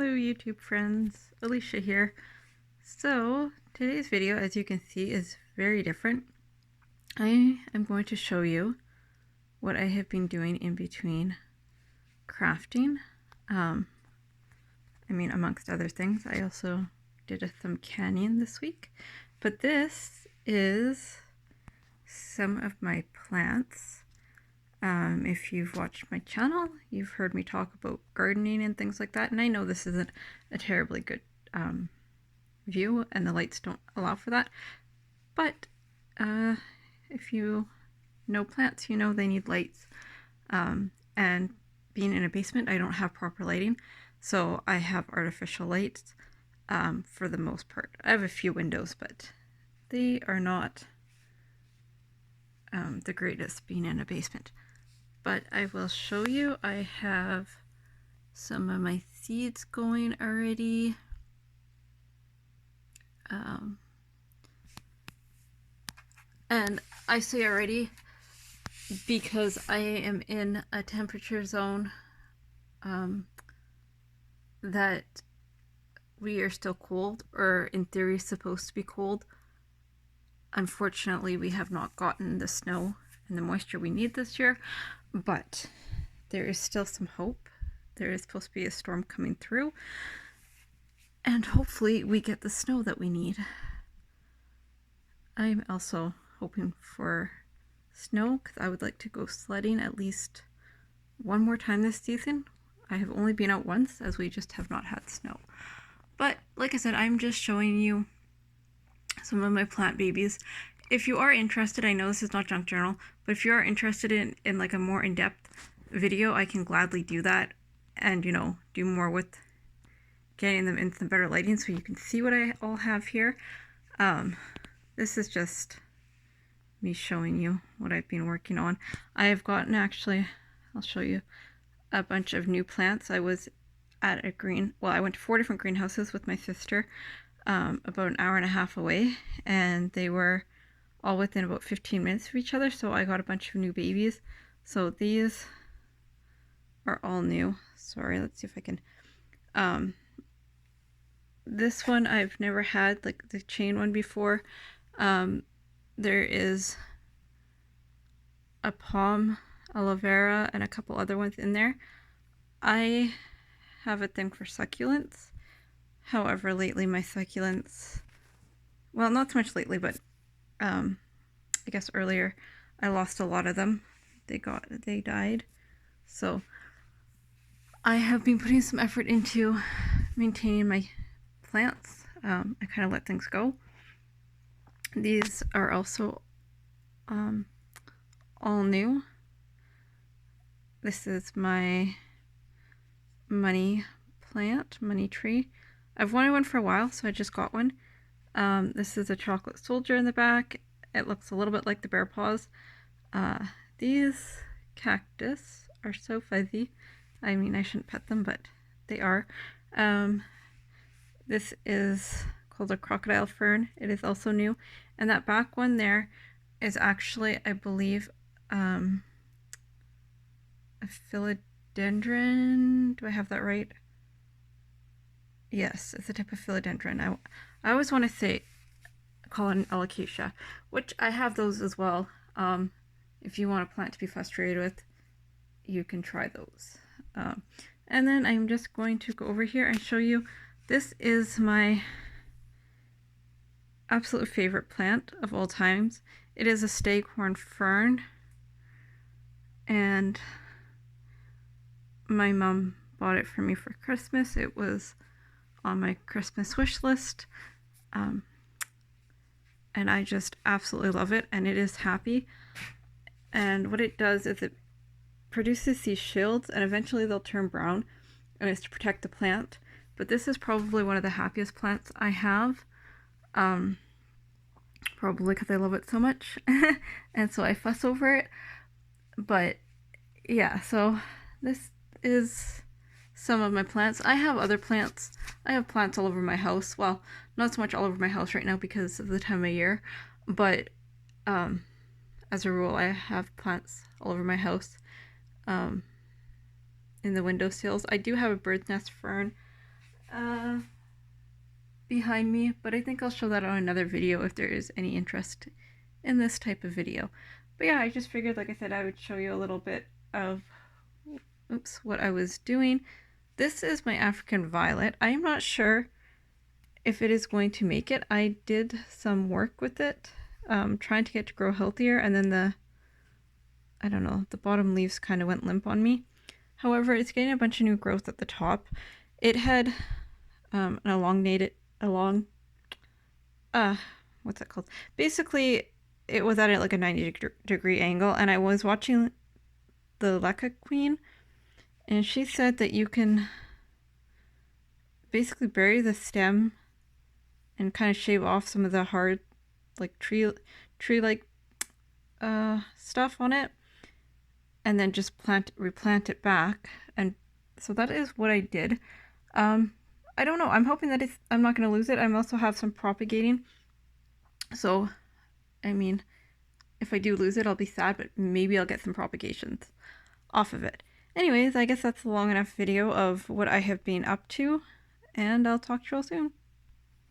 Hello YouTube friends, Alicia here. So today's video, as you can see, is very different. I am going to show you what I have been doing in between crafting. Amongst other things, I also did a thumb canyon this week. But this is some of my plants. If you've watched my channel, you've heard me talk about gardening and things like that. And I know this isn't a terribly good view and the lights don't allow for that. But if you know plants, you know they need lights. And being in a basement, I don't have proper lighting. So I have artificial lights for the most part. I have a few windows, but they are not the greatest being in a basement. But I will show you. I have some of my seeds going already. And I say already because I am in a temperature zone that we are still cold, or in theory supposed to be cold. Unfortunately, we have not gotten the snow and the moisture we need this year, but there is still some hope. There is supposed to be a storm coming through, and hopefully we get the snow that we need. I'm also hoping for snow because I would like to go sledding at least one more time this season. I have only been out once, as we just have not had snow. But like I said, I'm just showing you some of my plant babies. If you are interested, I know this is not junk journal, but if you are interested in like a more in-depth video, I can gladly do that and, you know, do more with getting them into some better lighting so you can see what I all have here. This is just me showing you what I've been working on. I have gotten, actually, I'll show you a bunch of new plants. I was at I went to 4 different greenhouses with my sister, about an hour and a half away, and they were all within about 15 minutes of each other, so I got a bunch of new babies. So these are all new. Sorry, let's see if I can. This one I've never had, like the chain one, before. There is a palm, aloe vera, and a couple other ones in there. I have a thing for succulents. However, lately my succulents, well, not so much lately, but I guess earlier I lost a lot of them. They died. So I have been putting some effort into maintaining my plants. I kind of let things go. These are also all new. This is my money plant, money tree. I've wanted one for a while, so I just got one. This is a chocolate soldier in the back. It looks a little bit like the bear paws. These cactus are so fuzzy. I mean, I shouldn't pet them, but they are. This is called a crocodile fern. It is also new. And that back one there is actually, I believe, a philodendron. Do I have that right? Yes, it's a type of philodendron. I always want to call it an alocasia, which I have those as well. If you want a plant to be frustrated with, you can try those. And then I'm just going to go over here and show you. This is my absolute favorite plant of all times. It is a staghorn fern, and my mom bought it for me for Christmas. It was on my Christmas wish list, and I just absolutely love it, and it is happy. And what it does is it produces these shields, and eventually they'll turn brown, and it's to protect the plant. But this is probably one of the happiest plants I have, probably because I love it so much, and so I fuss over it. But yeah, so this is some of my plants. I have other plants. I have plants all over my house. Well, not so much all over my house right now because of the time of year, but as a rule, I have plants all over my house. In the windowsills. I do have a bird's nest fern behind me, but I think I'll show that on another video if there is any interest in this type of video. But yeah, I just figured, like I said, I would show you a little bit of what I was doing. This is my African violet. I am not sure if it is going to make it. I did some work with it, trying to get it to grow healthier, and then I don't know, the bottom leaves kind of went limp on me. However, it's getting a bunch of new growth at the top. It had an what's it called? Basically, it was at like a 90-degree angle, and I was watching the Leca Queen, and she said that you can basically bury the stem and kind of shave off some of the hard, like tree-like stuff on it, and then just replant it back. And so that is what I did. I don't know. I'm hoping that I'm not going to lose it. I also have some propagating. So, I mean, if I do lose it, I'll be sad, but maybe I'll get some propagations off of it. Anyways, I guess that's a long enough video of what I have been up to, and I'll talk to you all soon.